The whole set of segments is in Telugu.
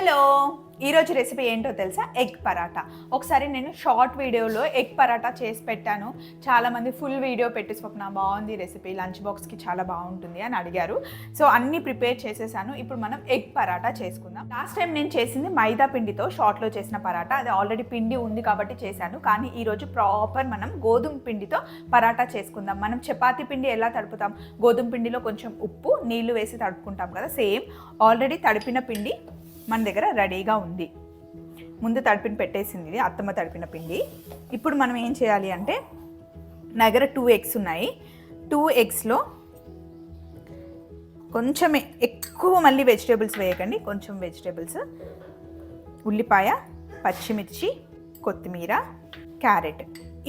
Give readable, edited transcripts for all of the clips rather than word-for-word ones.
హలో, ఈరోజు రెసిపీ ఏంటో తెలుసా? ఎగ్ పరాటా. ఒకసారి నేను షార్ట్ వీడియోలో ఎగ్ పరాటా చేసి పెట్టాను. చాలామంది ఫుల్ వీడియో పెట్టి స్వప్న బాగుంది రెసిపీ, లంచ్ బాక్స్కి చాలా బాగుంటుంది అని అడిగారు. సో అన్నీ ప్రిపేర్ చేసేసాను. ఇప్పుడు మనం ఎగ్ పరాటా చేసుకుందాం. లాస్ట్ టైం నేను చేసింది మైదా పిండితో షార్ట్లో చేసిన పరాటా. అది ఆల్రెడీ పిండి ఉంది కాబట్టి చేశాను. కానీ ఈరోజు ప్రాపర్ మనం గోధుమ పిండితో పరాటా చేసుకుందాం. మనం చపాతీ పిండి ఎలా తడుపుతాం? గోధుమ పిండిలో కొంచెం ఉప్పు నీళ్లు వేసి తడుపుకుంటాం కదా, సేమ్ ఆల్రెడీ తడిపిన పిండి మన దగ్గర రెడీగా ఉంది. ముందు తడిపిన పెట్టేసింది, ఇది అత్తమ్మ తడిపిన పిండి. ఇప్పుడు మనం ఏం చేయాలి అంటే, నా దగ్గర 2 ఎగ్స్ ఉన్నాయి. 2 ఎగ్స్లో కొంచెమే, ఎక్కువ మళ్ళీ వెజిటేబుల్స్ వేయకండి, కొంచెం వెజిటేబుల్స్, ఉల్లిపాయ, పచ్చిమిర్చి, కొత్తిమీర, క్యారెట్.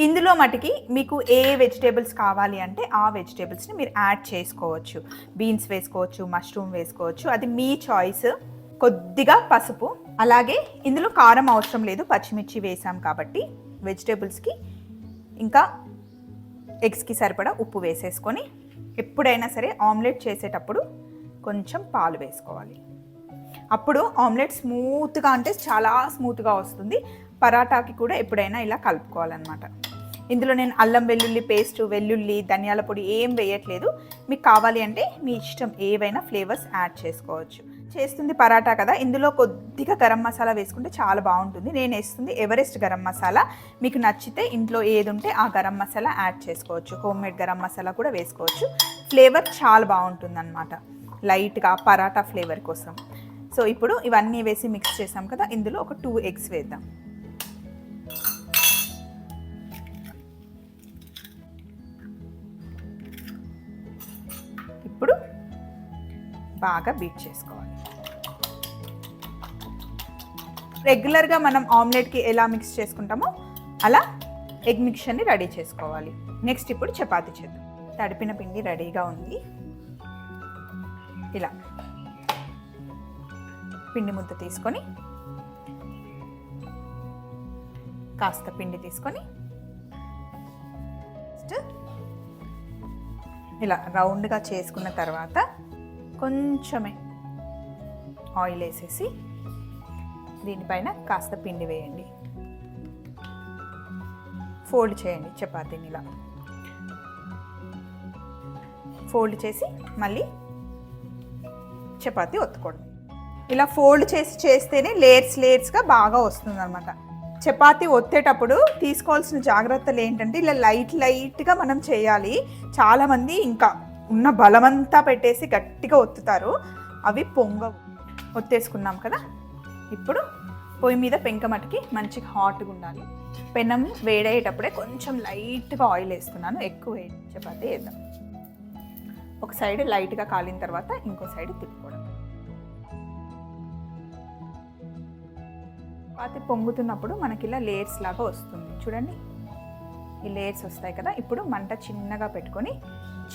ఇందులో మటుకి మీకు ఏ వెజిటేబుల్స్ కావాలి అంటే ఆ వెజిటేబుల్స్ని మీరు యాడ్ చేసుకోవచ్చు. బీన్స్ వేసుకోవచ్చు, మష్రూమ్ వేసుకోవచ్చు, అది మీ చాయిస్. కొద్దిగా పసుపు, అలాగే ఇందులో కారం అవసరం లేదు, పచ్చిమిర్చి వేసాం కాబట్టి. వెజిటేబుల్స్కి ఇంకా ఎగ్స్కి సరిపడా ఉప్పు వేసేసుకొని, ఎప్పుడైనా సరే ఆమ్లెట్ చేసేటప్పుడు కొంచెం పాలు వేసుకోవాలి. అప్పుడు ఆమ్లెట్ స్మూత్గా, అంటే చాలా స్మూత్గా వస్తుంది. పరాటాకి కూడా ఎప్పుడైనా ఇలా కలుపుకోవాలన్నమాట. ఇందులో నేను అల్లం వెల్లుల్లి పేస్ట్, వెల్లుల్లి, ధనియాల పొడి ఏం వేయట్లేదు. మీకు కావాలి అంటే మీ ఇష్టం, ఏవైనా ఫ్లేవర్స్ యాడ్ చేసుకోవచ్చు. చేస్తుంది పరాటా కదా, ఇందులో కొద్దిగా గరం మసాలా వేసుకుంటే చాలా బాగుంటుంది. నేను వేస్తుంది ఎవరెస్ట్ గరం మసాలా. మీకు నచ్చితే ఇంట్లో ఏది ఉంటే ఆ గరం మసాలా యాడ్ చేసుకోవచ్చు. హోమ్ మేడ్ గరం మసాలా కూడా వేసుకోవచ్చు. ఫ్లేవర్ చాలా బాగుంటుంది అన్నమాట, లైట్గా పరాటా ఫ్లేవర్ కోసం. సో ఇప్పుడు ఇవన్నీ వేసి మిక్స్ చేసాం కదా, ఇందులో ఒక 2 ఎగ్స్ వేద్దాం. ఇప్పుడు బాగా బీట్ చేసుకోవాలి. రెగ్యులర్గా మనం ఆమ్లెట్కి ఎలా మిక్స్ చేసుకుంటామో అలా ఎగ్ మిక్చర్ని రెడీ చేసుకోవాలి. నెక్స్ట్ ఇప్పుడు చపాతీ చేద్దాం. తడిపిన పిండి రెడీగా ఉంది. ఇలా పిండి ముద్ద తీసుకొని, కాస్త పిండి తీసుకొని ఇలా రౌండ్గా చేసుకున్న తర్వాత కొంచెమే ఆయిల్ వేసేసి దీనిపైన కాస్త పిండి వేయండి. ఫోల్డ్ చేయండి చపాతీని. ఇలా ఫోల్డ్ చేసి మళ్ళీ చపాతీ ఒత్తుకోండి. ఇలా ఫోల్డ్ చేసి చేస్తేనే లేయర్స్గా బాగా వస్తుంది అనమాట. చపాతీ ఒత్తేటప్పుడు తీసుకోవాల్సిన జాగ్రత్తలు ఏంటంటే, ఇలా లైట్గా మనం చేయాలి. చాలామంది ఇంకా ఉన్న బలమంతా పెట్టేసి గట్టిగా ఒత్తుతారు, అవి పొంగవు. ఒత్తేసుకున్నాం కదా, ఇప్పుడు పొయ్యి మీద పెంక మటుకి మంచిగా హాట్గా ఉండాలి. పెనం వేడయ్యేటప్పుడే కొంచెం లైట్గా ఆయిల్ వేస్తున్నాను, ఎక్కువ వేడి. చపాతీ వేద్దాం. ఒక సైడ్ లైట్గా కాలిన తర్వాత ఇంకో సైడ్ తిప్పుకోవడం. చపాతీ పొంగుతున్నప్పుడు మనకి ఇలా లేయర్స్ లాగా వస్తుంది చూడండి, ఈ లేయర్స్ వస్తాయి కదా. ఇప్పుడు మంట చిన్నగా పెట్టుకొని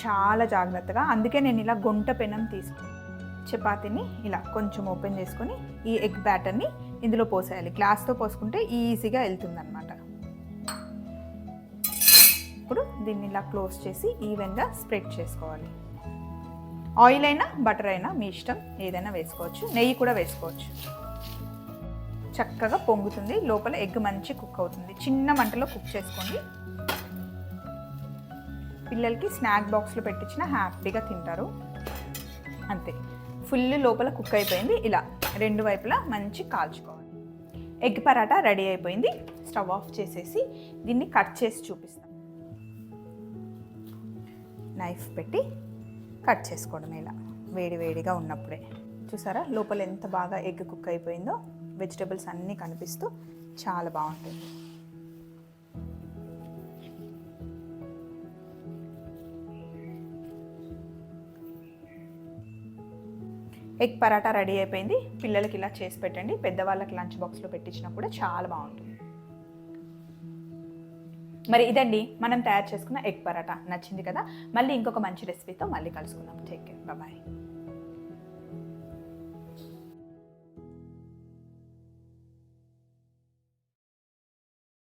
చాలా జాగ్రత్తగా, అందుకే నేను ఇలా గుంట పెనం తీసుకుని చపాతీని ఇలా కొంచెం ఓపెన్ చేసుకొని ఈ ఎగ్ బ్యాటర్ని ఇందులో పోసేయాలి. గ్లాస్తో పోసుకుంటే ఈజీగా వెళ్తుందన్నమాట. ఇప్పుడు దీన్ని ఇలా క్లోజ్ చేసి ఈవెన్గా స్ప్రెడ్ చేసుకోవాలి. ఆయిల్ అయినా బటర్ అయినా మీ ఇష్టం, ఏదైనా వేసుకోవచ్చు. నెయ్యి కూడా వేసుకోవచ్చు. చక్కగా పొంగుతుంది, లోపల ఎగ్ మంచి కుక్ అవుతుంది. చిన్న మంటలో కుక్ చేసుకోండి. పిల్లలకి స్నాక్ బాక్స్లో పెట్టించిన హ్యాపీగా తింటారు. అంతే, ఫుల్ లోపల కుక్ అయిపోయింది. ఇలా 2 వైపులా మంచి కాల్చుకోవాలి. ఎగ్ పరాటా రెడీ అయిపోయింది. స్టవ్ ఆఫ్ చేసేసి దీన్ని కట్ చేసి చూపిస్తాం. నైఫ్ పెట్టి కట్ చేసుకోవడం ఇలా వేడిగా ఉన్నప్పుడే. చూసారా లోపల ఎంత బాగా ఎగ్ కుక్ అయిపోయిందో, వెజిటేబుల్స్ అన్నీ కనిపిస్తూ చాలా బాగుంటుంది. ఎగ్ పరాటా రెడీ అయిపోయింది. పిల్లలకి ఇలా చేసి పెట్టండి, పెద్దవాళ్ళకి లంచ్ బాక్స్లో పెట్టించినా కూడా చాలా బాగుంటుంది. మరి ఇదండి మనం తయారు చేసుకున్న ఎగ్ పరాటా. నచ్చింది కదా? మళ్ళీ ఇంకొక మంచి రెసిపీతో మళ్ళీ కలుసుకుందాం. Take care, bye.